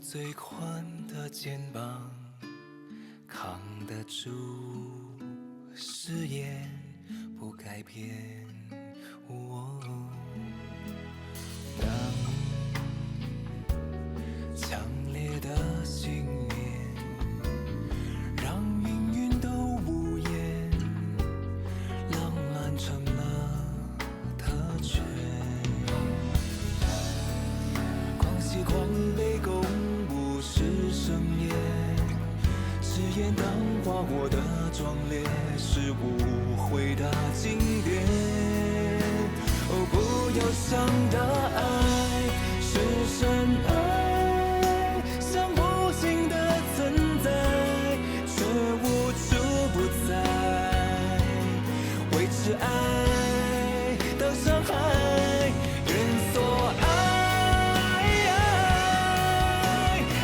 最宽的肩膀，扛得住誓言不改变。当强烈的信念让命运都无言，浪漫成了特权。狂喜狂悲共舞是盛宴，誓言当花火的壮烈，是无悔的经典。哦，不忧伤的爱是深爱，像无形的存在，却无处不在。维持爱的伤害，愿所爱，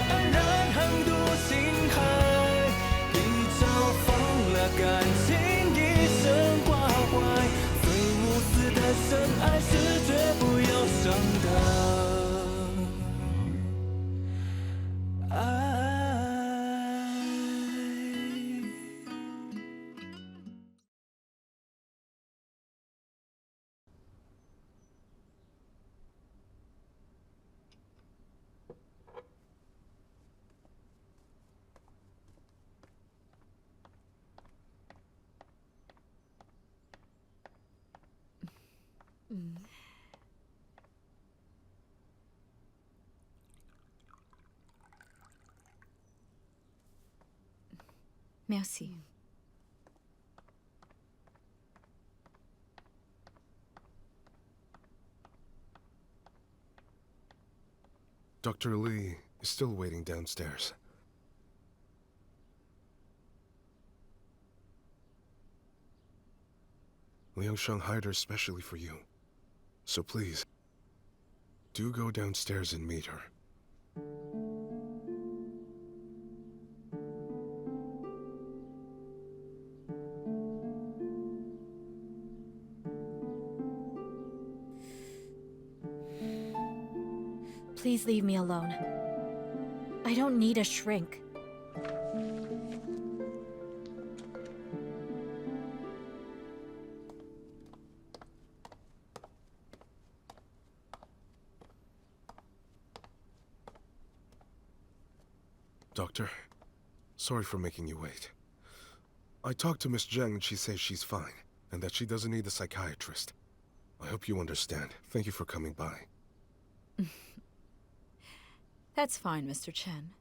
安然航渡星海，一朝放了感情，一生挂怀。最无私的深爱是绝不忧伤的爱。Merci. Dr. Li is still waiting downstairs. Liang Sheng hired her specially for you. So please, do go downstairs and meet her. Please leave me alone. I don't need a shrink. Doctor, sorry for making you wait. I talked to Miss Jiang and she says she's fine, and that she doesn't need a psychiatrist. I hope you understand. Thank you for coming by. That's fine, Mr. Chen.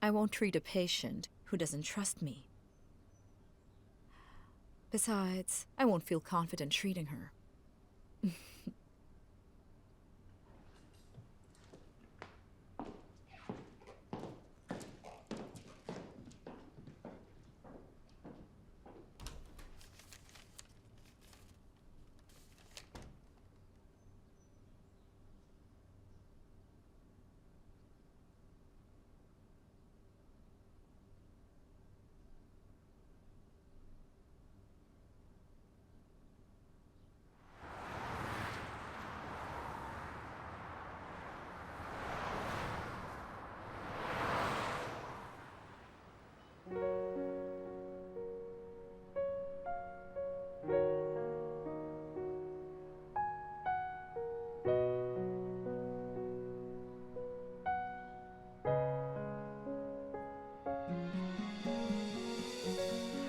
I won't treat a patient who doesn't trust me. Besides, I won't feel confident treating her.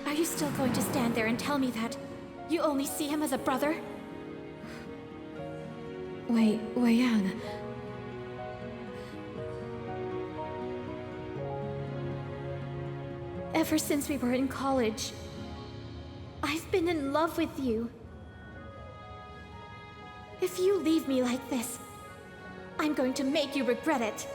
Are you still going to stand there and tell me that you only see him as a brother? Yang. Ever since we were in college, I've been in love with you. If you leave me like this, I'm going to make you regret it.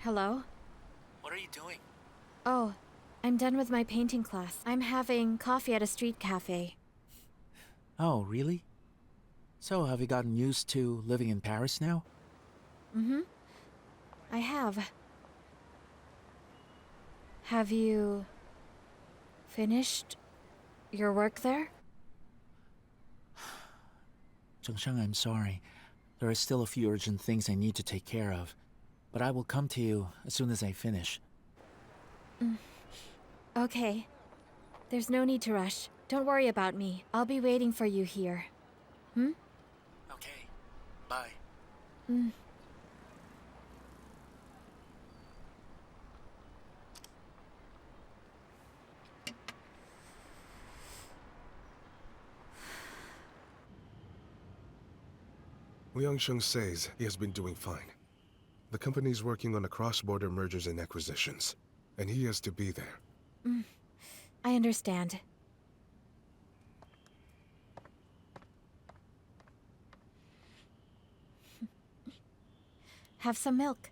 Hello? What are you doing? Oh, I'm done with my painting class. I'm having coffee at a street cafe. Oh, really? So, have you gotten used to living in Paris now? Mm-hmm. I have. Have you finished your work there? Jiang Sheng, I'm sorry. There are still a few urgent things I need to take care of. But I will come to you as soon as I finish. Okay. There's no need to rush. Don't worry about me. I'll be waiting for you here. Okay. Bye. Liang Sheng says he has been doing fine. The company's working on a cross-border mergers and acquisitions, and he has to be there. I understand. Have some milk.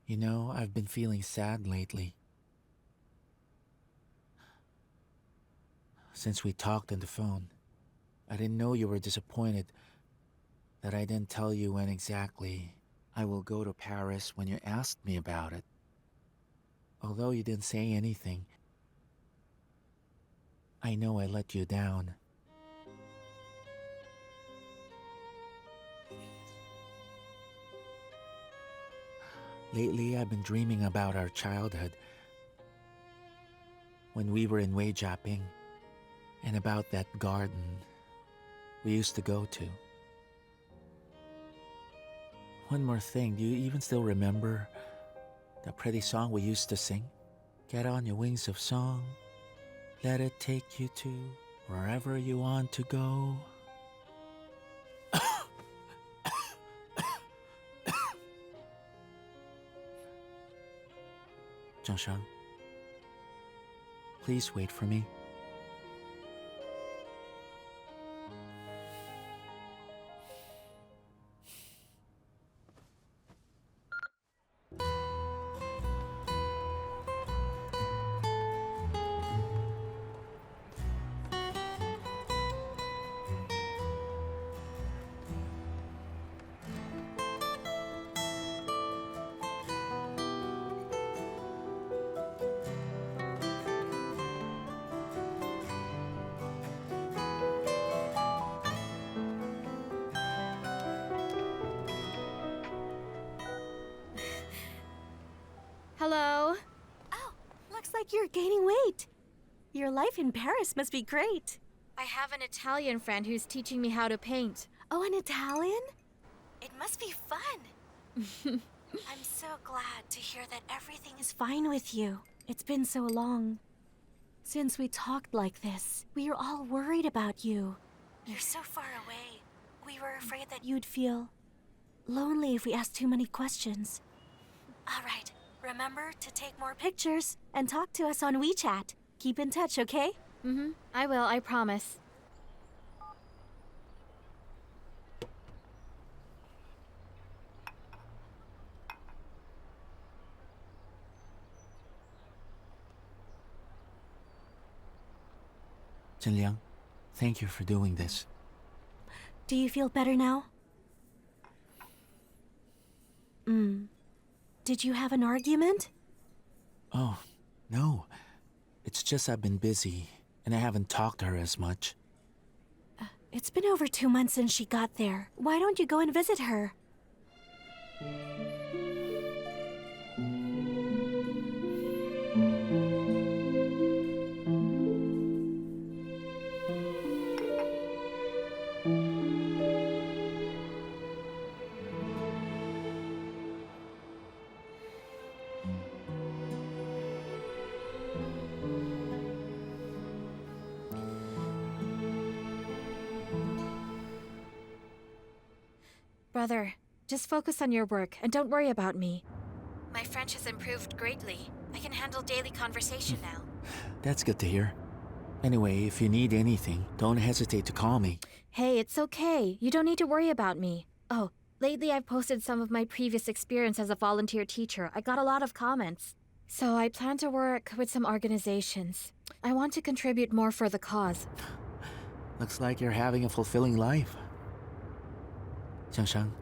You know, I've been feeling sad lately. Since we talked on the phone, I didn't know you were disappointed that I didn't tell you when exactly I will go to Paris when you asked me about it. Although you didn't say anything, I know I let you down. Lately, I've been dreaming about our childhood when we were in Wei Jiaping, and about that garden we used to go to. One more thing, do you even still remember the pretty song we used to sing? Get on your wings of song, let it take you to wherever you want to go. Jiang Sheng, please wait for me. Hello? Oh, looks like you're gaining weight. Your life in Paris must be great. I have an Italian friend who's teaching me how to paint. Oh, an Italian? It must be fun. I'm so glad to hear that everything is fine with you. It's been so long. Since we talked like this, we were all worried about you. You're so far away. We were afraid that you'd feel lonely if we asked too many questions. All right, remember to take more pictures and talk to us on WeChat. Keep in touch, okay? I will, I promise. Liang, thank you for doing this. Do you feel better now? Did you have an argument? Oh, no. It's just I've been busy, and I haven't talked to her as much. It's been over 2 months since she got there. Why don't you go and visit her? Brother, just focus on your work and don't worry about me. My French has improved greatly. I can handle daily conversation now. That's good to hear. Anyway, if you need anything, don't hesitate to call me. Hey, it's okay. You don't need to worry about me. Oh, lately I've posted some of my previous experience as a volunteer teacher. I got a lot of comments. So I plan to work with some organizations. I want to contribute more for the cause. Looks like you're having a fulfilling life. Jiang Sheng,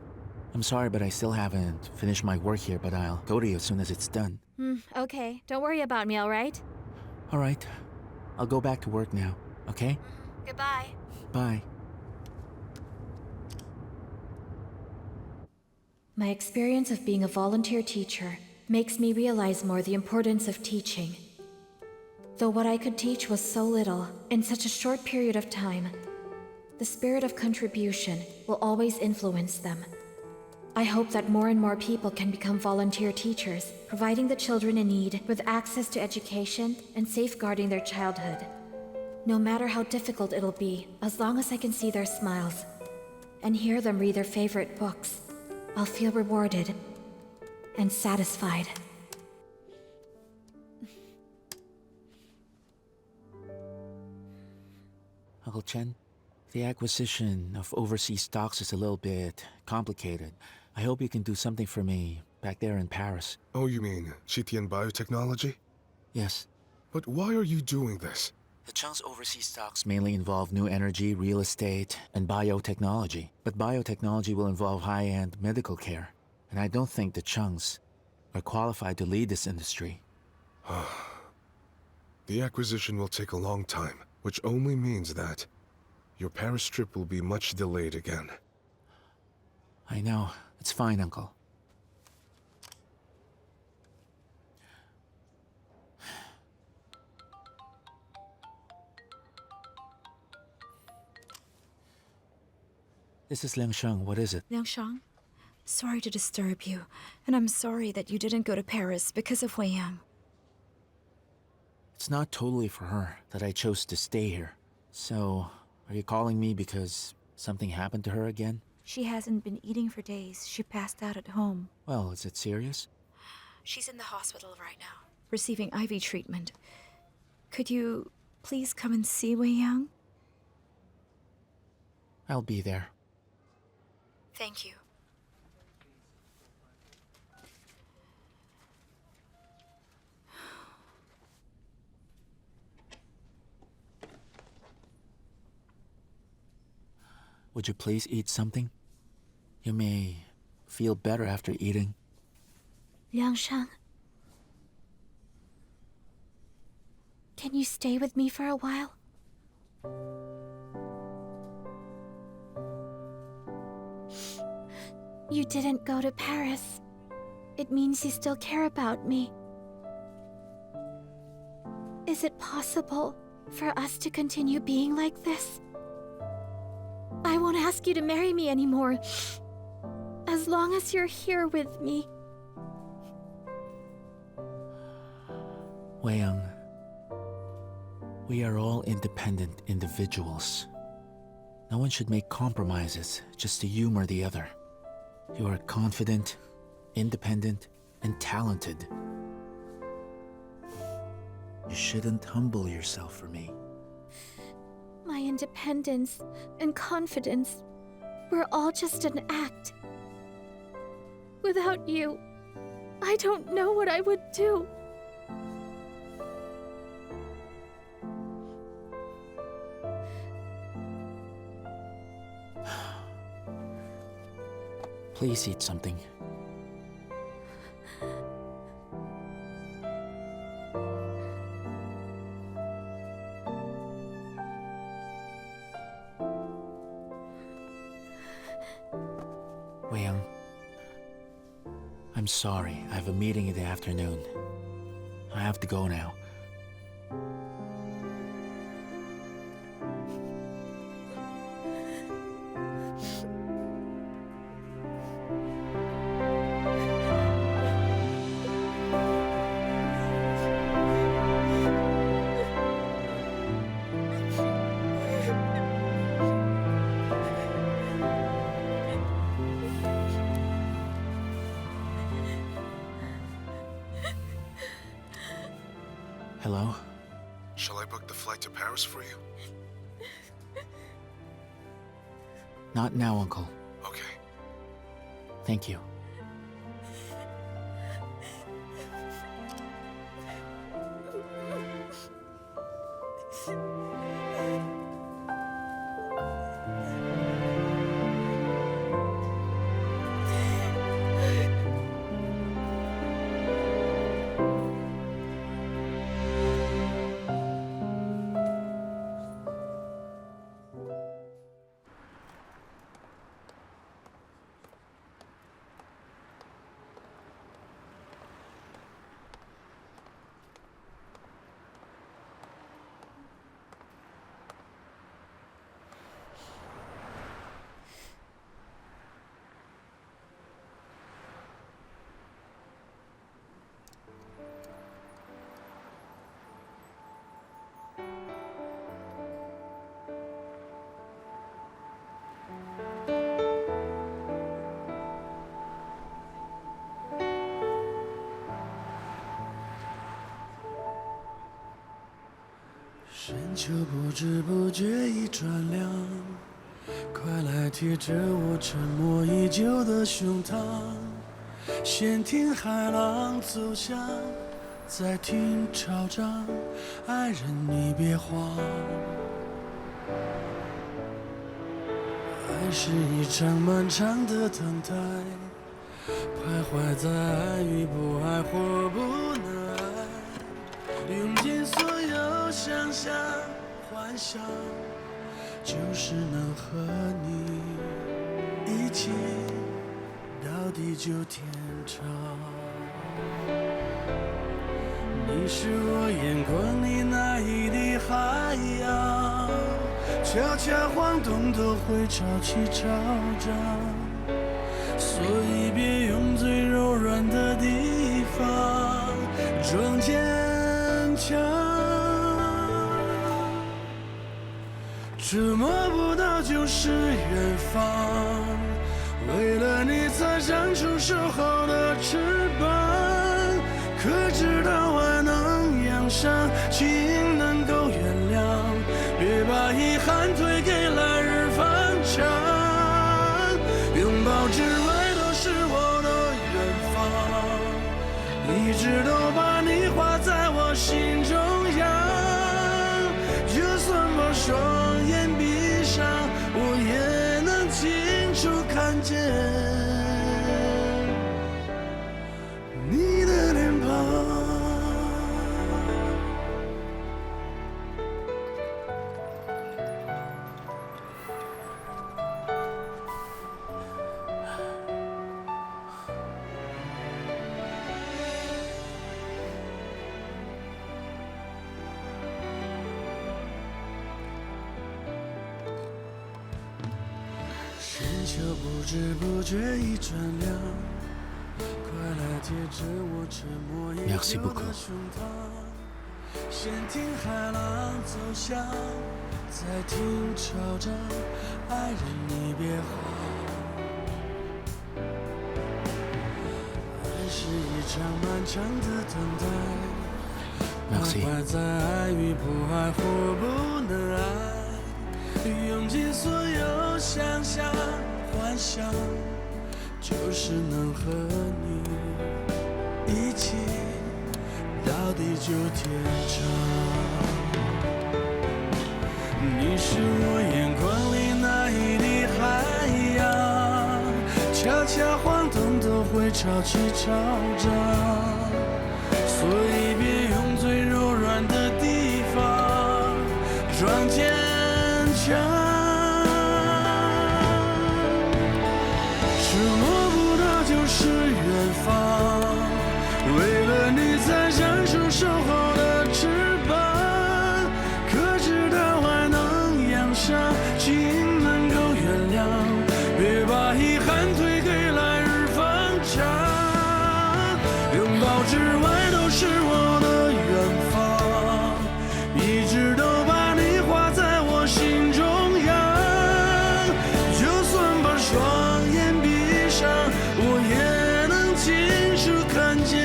I'm sorry, but I still haven't finished my work here, but I'll go to you as soon as it's done. Okay. Don't worry about me, alright? All right. I'll go back to work now, okay? Goodbye. Bye. My experience of being a volunteer teacher makes me realize more the importance of teaching. Though what I could teach was so little in such a short period of time, the spirit of contribution will always influence them. I hope that more and more people can become volunteer teachers, providing the children in need with access to education and safeguarding their childhood. No matter how difficult it'll be, as long as I can see their smiles and hear them read their favorite books, I'll feel rewarded and satisfied. Uncle Chen, the acquisition of overseas stocks is a little bit complicated. I hope you can do something for me back there in Paris. Oh, you mean Chitian biotechnology? Yes. But why are you doing this? The Cheng's overseas stocks mainly involve new energy, real estate, and biotechnology. But biotechnology will involve high-end medical care. And I don't think the Chengs are qualified to lead this industry. The acquisition will take a long time, which only means that your Paris trip will be much delayed again. I know. It's fine, Uncle. This is Liang Sheng. What is it? Liang Sheng, sorry to disturb you, and I'm sorry that you didn't go to Paris because of Wang. It's not totally for her that I chose to stay here. So, are you calling me because something happened to her again? She hasn't been eating for days. She passed out at home. Well, is it serious? She's in the hospital right now, receiving IV treatment. Could you please come and see Wang? I'll be there. Thank you. Would you please eat something? You may feel better after eating. Liang Sheng, can you stay with me for a while? You didn't go to Paris. It means you still care about me. Is it possible for us to continue being like this? I won't ask you to marry me anymore, as long as you're here with me. Wang, we are all independent individuals. No one should make compromises just to humor the other. You are confident, independent, and talented. You shouldn't humble yourself for me. My independence and confidence were all just an act. Without you, I don't know what I would do. Please eat something. Wang, I'm sorry. I have a meeting in the afternoon. I have to go now. Hello? Shall I book the flight to Paris for you? Not now, Uncle. Okay. Thank you.深秋不知不觉已转凉，快来贴着我沉默已久的胸膛，先听海浪走向，再听潮涨，爱人你别慌。爱是一场漫长的等待，徘徊在爱与不爱或不能爱，用尽所有想象幻想，就是能和你一起到地久天长。你是我眼光里那一滴海洋，悄悄晃动都会潮起潮涨，所以别用最柔软的地方装坚强。这摸不到就是远方，为了你才长出守候的翅膀，可知道爱能养伤，情能够原谅，别把遗憾推给来日方长。拥抱之外都是我的远方，一直都把你画在我心中央，就算把双眼闭上，我也能清楚看见你的脸庞。深秋不知不觉已转凉，快来贴着我沉默已久的胸膛，先听海浪走向，再听潮涨，爱人你别慌。爱是一场漫长的等待，徘徊在爱与不爱或不能爱，用尽所有想象幻想，就是能和你一起到地久天长。你是我眼光里那一滴海洋，悄悄晃动都会潮起潮涨，所以别用最柔软的地方装坚强。是摸不到就是远方，为了你才长出守候的翅膀，可知道爱能养伤，情能够原谅，别把遗憾推给来日方长。拥抱之外都是我的远方，一直都把你画在我心中央，就算把双眼闭上，我也能清楚看见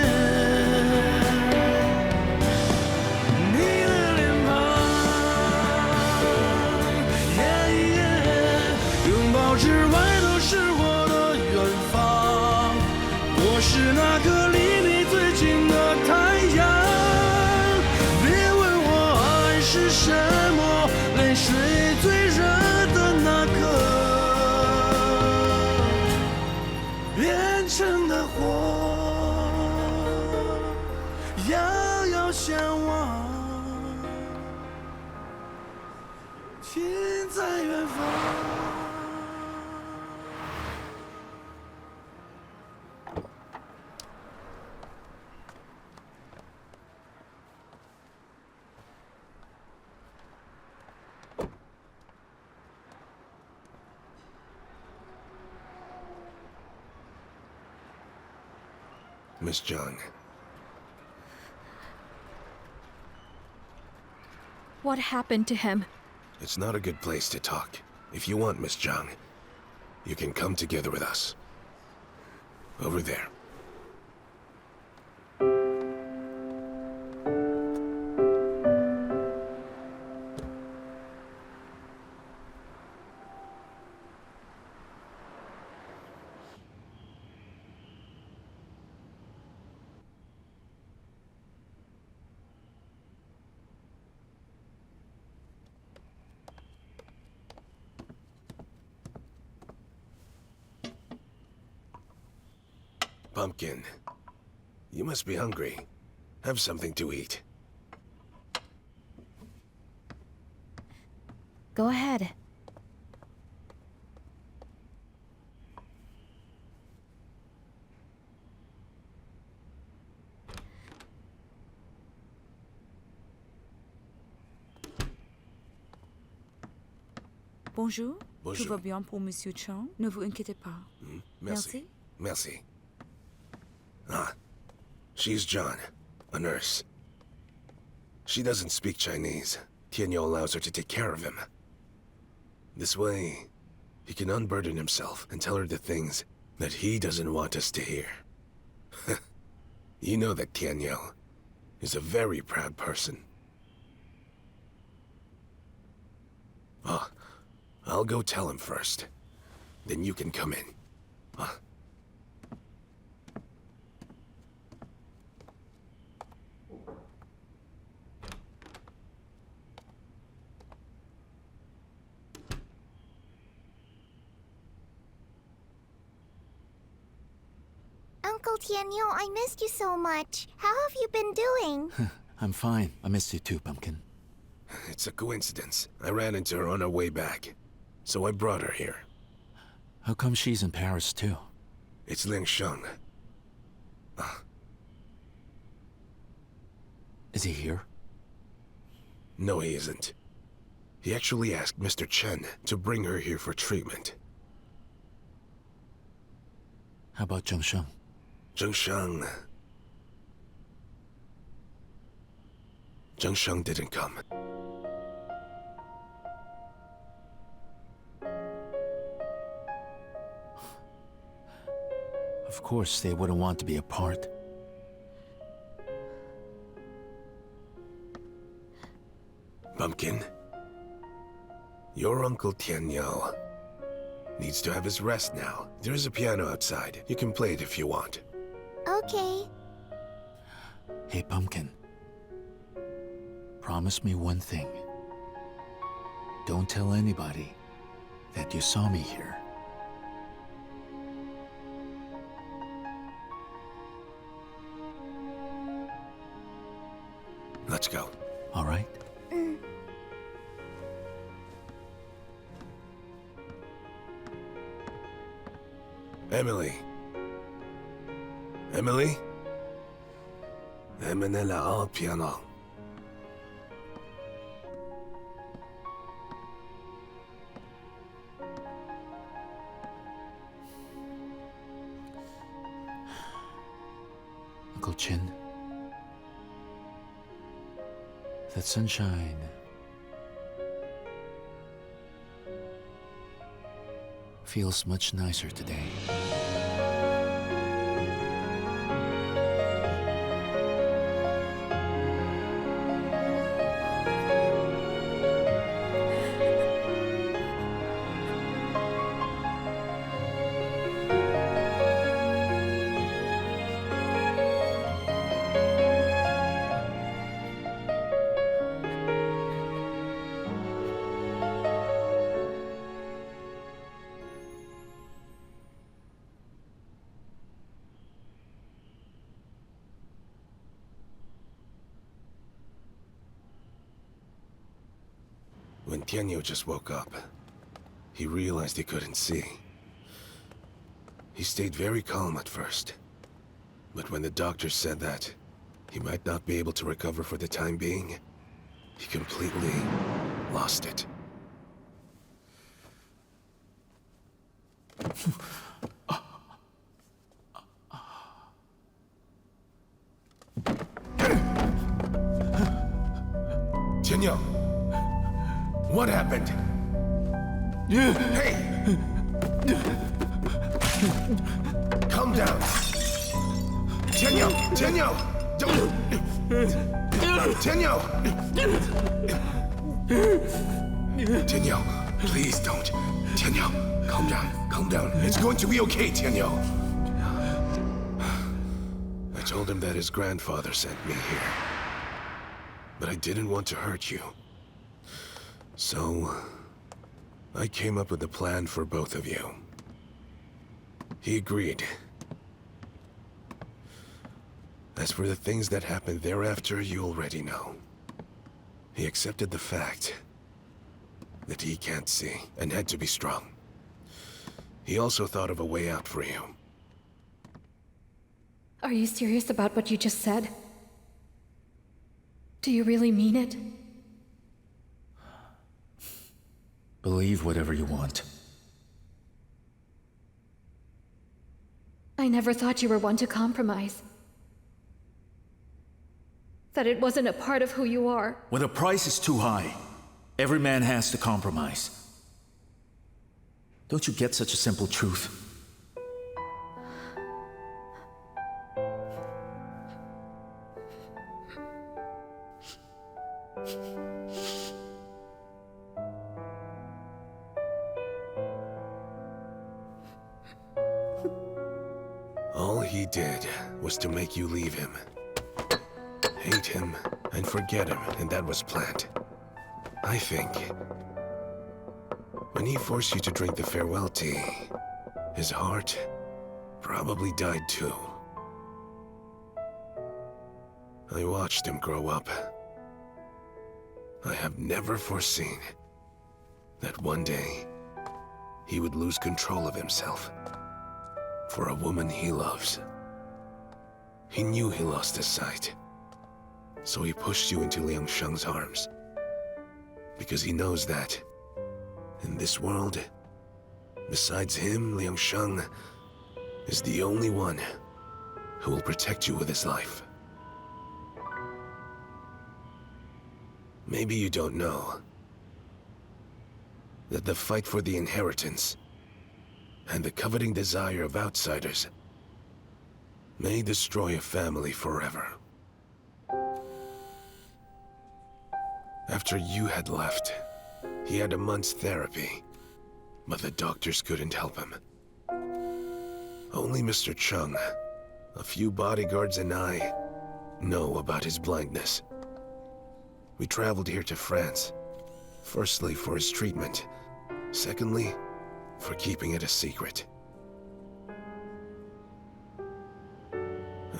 我是那个离你最近的太阳。别问我爱是什么，泪水最热的那刻，变成的火，遥遥相望，天在远方。Miss Chung. What happened to him? It's not a good place to talk. If you want, Miss Chung, you can come together with us. Over there. Pumpkin, you must be hungry. Have something to eat. Go ahead. Bonjour. Bonjour. Tout va bien pour Monsieur Chung? Ne vous inquiétez pas. Merci. Merci. Ah, she's John, a nurse. She doesn't speak Chinese. Tianyou allows her to take care of him. This way, he can unburden himself and tell her the things that he doesn't want us to hear. You know that Tianyou is a very proud person. Ah, I'll go tell him first. Then you can come in. Ah. Uncle Tianyou, I missed you so much. How have you been doing? I'm fine. I missed you too, Pumpkin. It's a coincidence. I ran into her on her way back, so I brought her here. How come she's in Paris too? It's Liang Sheng. Is he here? No, he isn't. He actually asked Mr. Chen to bring her here for treatment. How about Jiang Sheng? Jiang Sheng didn't come. Of course, they wouldn't want to be apart. Pumpkin, your Uncle Tianyou needs to have his rest now. There is a piano outside. You can play it if you want. Okay. Hey, Pumpkin. Promise me one thing. Don't tell anybody that you saw me here. Let's go. All right? Emily. Emily? Emenela al piano. Uncle Chen. That sunshine feels much nicer today. When Tianyou just woke up, he realized he couldn't see. He stayed very calm at first. But when the doctor said that he might not be able to recover for the time being, he completely lost it. Tianyou, what happened? Hey! Calm down. Tianyou! Tianyou! Don't... Tianyou! Tianyou, please don't. Tianyou, calm down. Calm down. It's going to be okay, Tianyou. I told him that his grandfather sent me here. But I didn't want to hurt you. So... I came up with a plan for both of you. He agreed. As for the things that happened thereafter, you already know. He accepted the fact that he can't see and had to be strong. He also thought of a way out for you. Are you serious about what you just said? Do you really mean it? Believe whatever you want. I never thought you were one to compromise. That it wasn't a part of who you are. When the price is too high, every man has to compromise. Don't you get such a simple truth? All he did was to make you leave him. Hate him and forget him, and that was planned. I think when he forced you to drink the farewell tea, his heart probably died too. I watched him grow up. I have never foreseen that one day he would lose control of himself for a woman he loves. He knew he lost his sight, so he pushed you into Liang Sheng's arms. Because he knows that, in this world, besides him, Liang Sheng is the only one who will protect you with his life. Maybe you don't know that the fight for the inheritance and the coveting desire of outsiders may destroy a family forever. After you had left, he had a month's therapy, but the doctors couldn't help him. Only Mr. Chung, a few bodyguards, and I know about his blindness. We traveled here to France, firstly for his treatment, secondly, for keeping it a secret.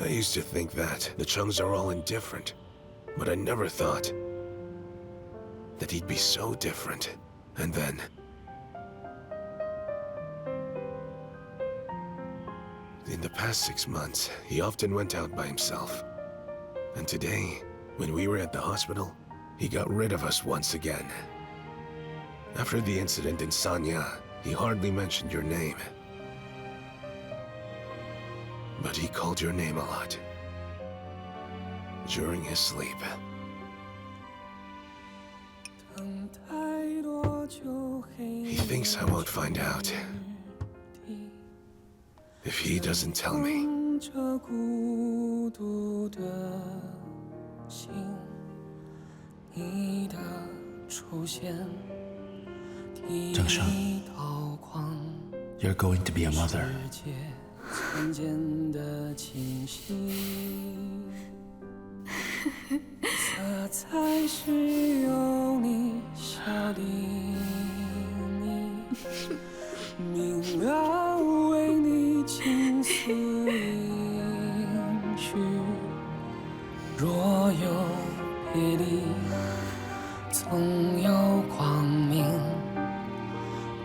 I used to think that the Chungs are all indifferent, but I never thought that he'd be so different. And then in the past 6 months, he often went out by himself. And today, when we were at the hospital, he got rid of us once again. After the incident in Sanya, he hardly mentioned your name. But he called your name a lot during his sleep. He thinks I won't find out if he doesn't tell me. Jiang Sheng, you're going to be a mother. 总有光明，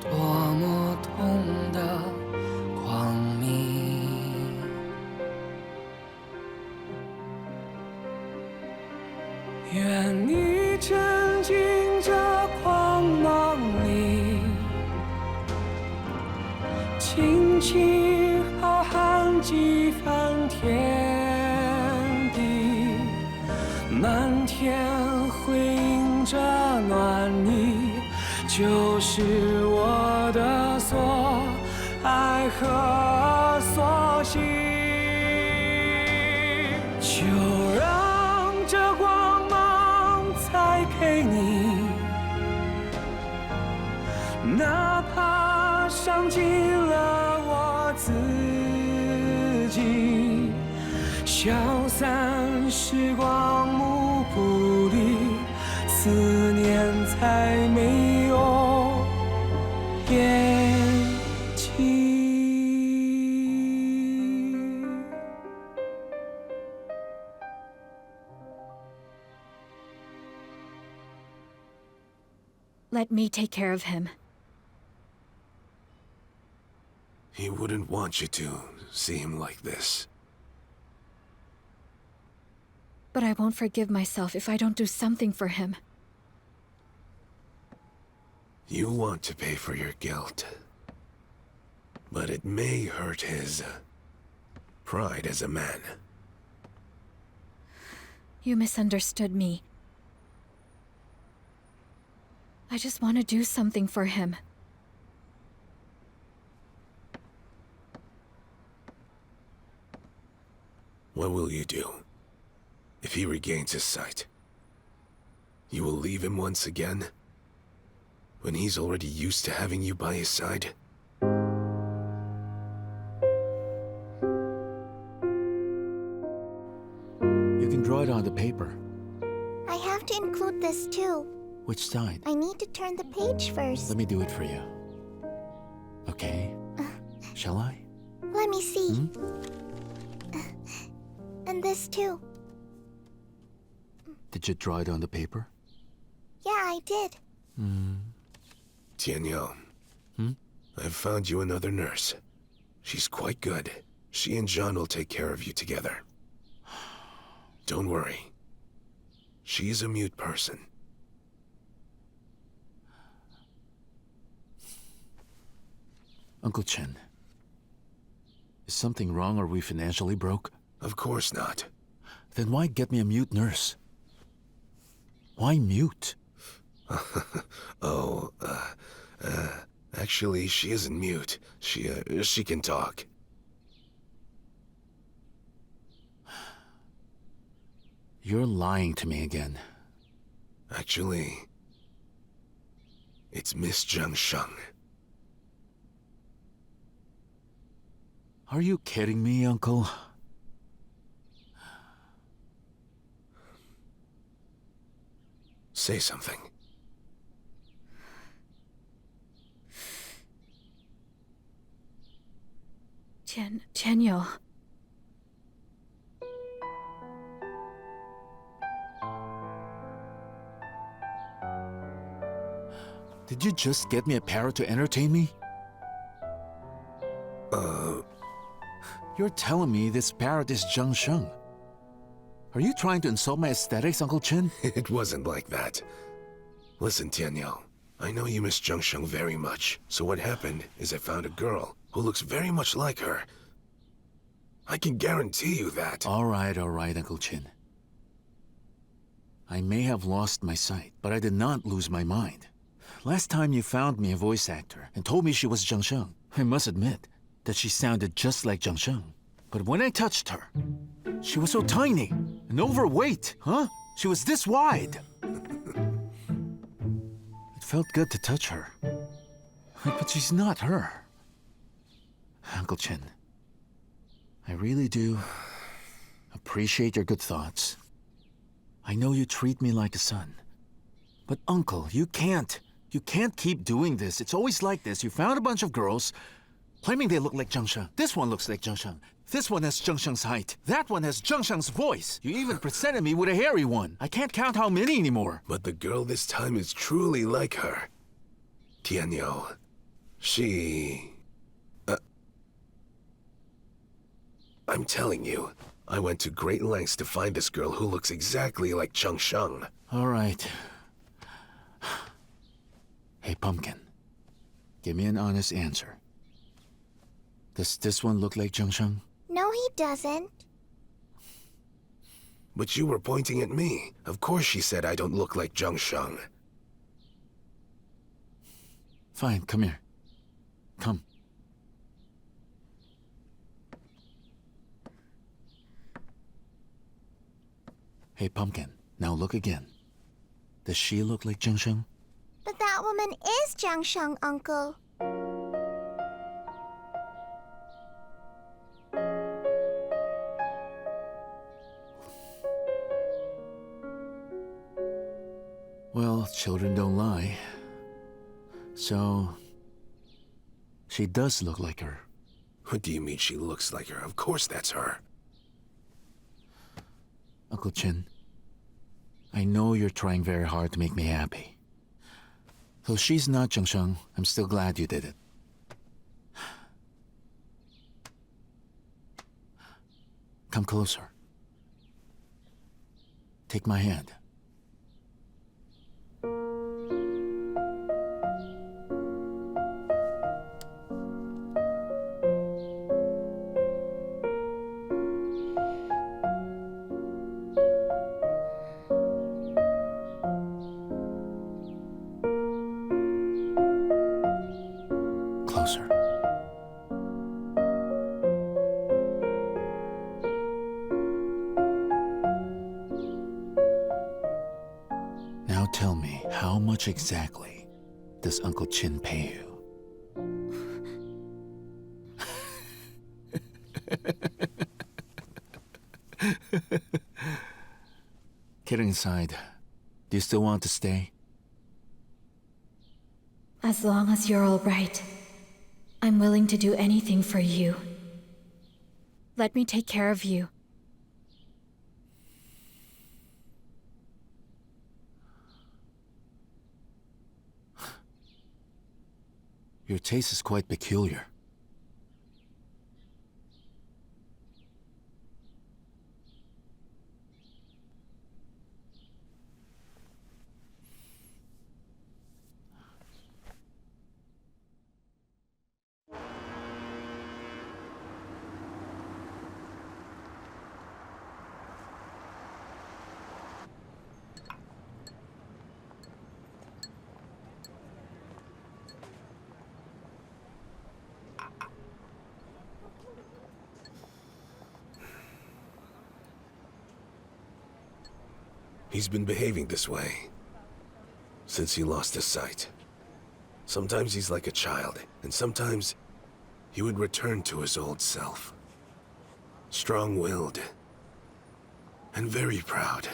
多么痛的光明。愿你沉浸这光芒里，轻轻浩瀚几番天地，满天辉映着暖意，就是我的所爱和所喜。就让这光芒再给你，哪怕伤尽了我自己，消散时光幕布里，思念才没有咽气。Let me take care of him. He wouldn't want you to see him like this. But I won't forgive myself if I don't do something for him. You want to pay for your guilt. But it may hurt his pride as a man. You misunderstood me. I just want to do something for him. What will you do if he regains his sight? You will leave him once again? When he's already used to having you by his side? You can draw it on the paper. I have to include this too. Which side? I need to turn the page first. Let me do it for you. Okay? Shall I? Let me see. And this too. Did you draw it on the paper? Yeah, I did. Tianyou. I've found you another nurse. She's quite good. She and John will take care of you together. Don't worry. She's a mute person. Uncle Chen, is something wrong? Are we financially broke? Of course not. Then why get me a mute nurse? Why mute? Actually, she isn't mute. She can talk. You're lying to me again. Actually, it's Miss Jiang Sheng. Are you kidding me, Uncle? Say something. Tianyou. Did you just get me a parrot to entertain me? You're telling me this parrot is Jiang Sheng. Are you trying to insult my aesthetics, Uncle Chen? It wasn't like that. Listen, Tianyou, I know you miss Jiang Sheng very much. So what happened is I found a girl who looks very much like her. I can guarantee you that. All right, Uncle Chen. I may have lost my sight, but I did not lose my mind. Last time you found me a voice actor and told me she was Jiang Sheng, I must admit that she sounded just like Jiang Sheng. But when I touched her, she was so tiny and overweight, huh? She was this wide. It felt good to touch her. But she's not her. Uncle Chen, I really do appreciate your good thoughts. I know you treat me like a son. But Uncle, you can't keep doing this. It's always like this. You found a bunch of girls, claiming they look like Jiang Sheng. This one looks like Jiang Sheng. This one has Jiang Sheng's height. That one has Jiang Sheng's voice. You even presented me with a hairy one. I can't count how many anymore. But the girl this time is truly like her. Tianyou. She... I'm telling you, I went to great lengths to find this girl who looks exactly like Jiang Sheng. All right. Hey, Pumpkin. Give me an honest answer. Does this one look like Jiang Sheng? No, he doesn't. But you were pointing at me. Of course she said I don't look like Jiang Sheng. Fine, come here. Come. Hey, Pumpkin. Now look again. Does she look like Jiang Sheng? But that woman is Jiang Sheng, Uncle. Well, children don't lie. So... she does look like her. What do you mean she looks like her? Of course that's her. Uncle Chen, I know you're trying very hard to make me happy. Though she's not Jiang Sheng, I'm still glad you did it. Come closer. Take my hand. Closer. Now tell me, how much exactly does Uncle Chin pay you? Kidding aside, do you still want to stay? As long as you're all right, I'm willing to do anything for you. Let me take care of you. Your taste is quite peculiar. He's been behaving this way since he lost his sight. Sometimes he's like a child, and sometimes he would return to his old self. Strong-willed and very proud.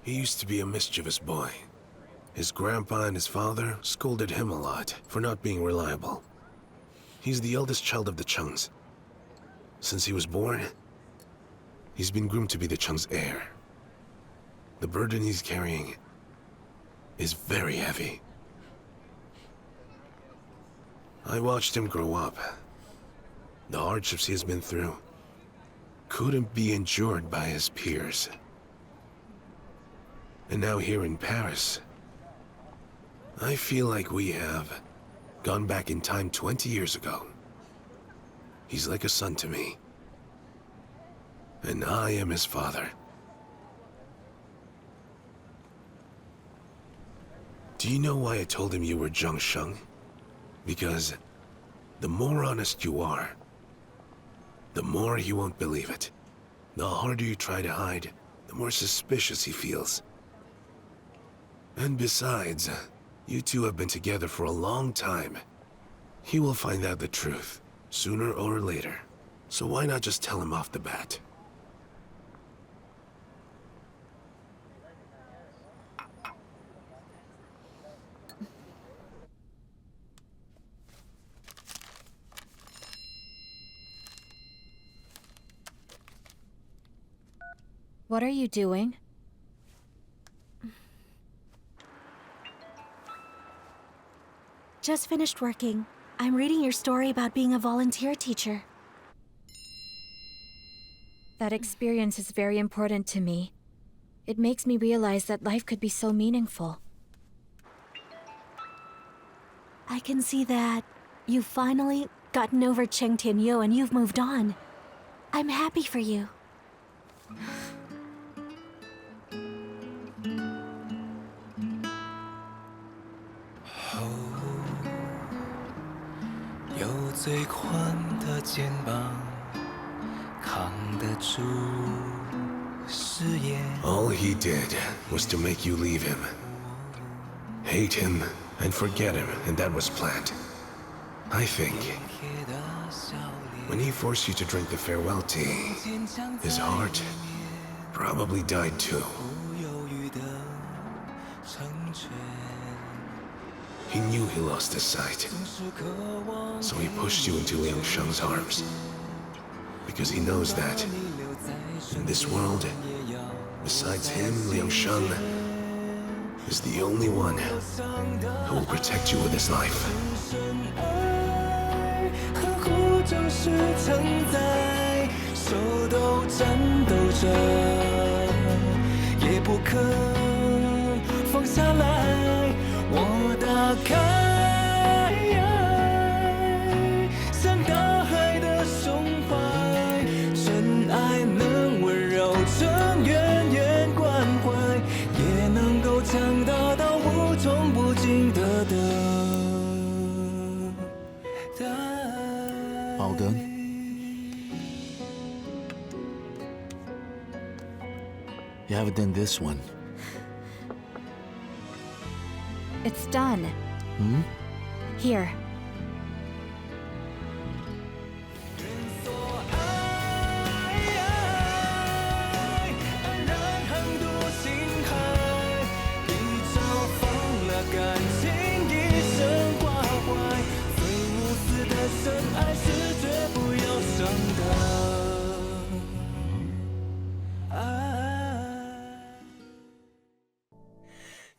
He used to be a mischievous boy. His grandpa and his father scolded him a lot for not being reliable. He's the eldest child of the Chungs. Since he was born, he's been groomed to be the Chung's heir. The burden he's carrying is very heavy. I watched him grow up. The hardships he has been through couldn't be endured by his peers. And now here in Paris, I feel like we have gone back in time 20 years ago. He's like a son to me. And I am his father. Do you know why I told him you were Jiang Sheng? Because the more honest you are, the more he won't believe it. The harder you try to hide, the more suspicious he feels. And besides, you two have been together for a long time. He will find out the truth, sooner or later. So why not just tell him off the bat? What are you doing? Just finished working. I'm reading your story about being a volunteer teacher. That experience is very important to me. It makes me realize that life could be so meaningful. I can see that you've finally gotten over Cheng Tianyou and you've moved on. I'm happy for you. 有最宽的肩膀，扛得住誓言。 All he did was to make you leave him. Hate him and forget him, and that was planned. I think when he forced you to drink the farewell tea, his heart probably died too. He knew he lost his sight, so he pushed you into Liang Sheng's arms. Because he knows that, in this world, besides him, Liang Sheng is the only one who will protect you with his life. 正是承载，手都颤抖着，也不肯放下来。我打开，像大海的胸怀，真爱能温柔成远远关怀，也能够强大到无穷无尽的等待。 All done? You haven't done this one. It's done. Hmm? Here. "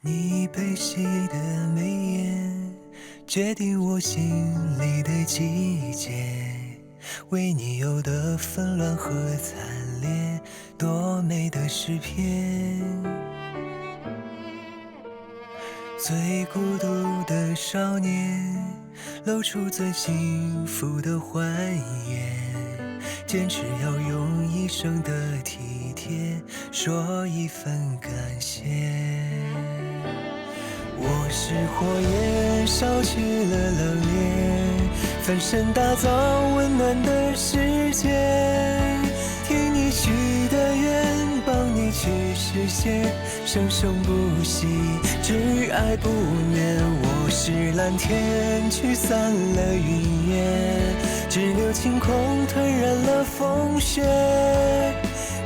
你悲喜的眉眼，决定我心里的季节。为你有的纷乱和惨烈，多美的诗篇。最孤独的少年，露出最幸福的欢颜，坚持要用一生的体贴，说一份感谢。我是火焰，烧去了冷冽，翻身打造温暖的世界。听你许的愿，帮你去实现，生生不息，挚爱不眠。我是蓝天，驱散了云烟，只留晴空，吞染了风雪。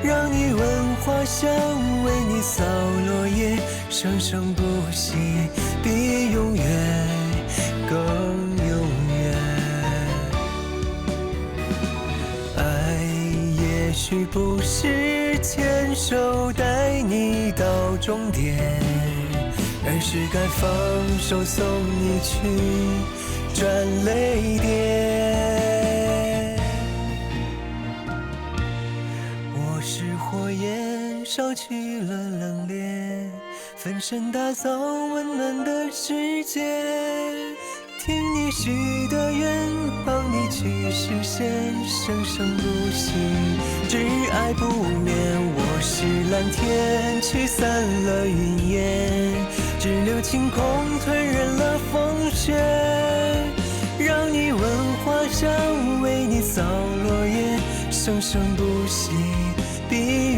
让你闻花香，为你扫落叶，生生不息，比永远更永远。爱也许不是牵手带你到终点，而是该放手送你去转泪点。我是火焰，烧去了冷冽，分身打造温暖的世界。听你许的愿，帮你去实现，生生不息，挚爱不眠。我是蓝天，驱散了云烟，只留晴空，吞忍了风雪。让你闻花香，为你扫落叶，生生不息，比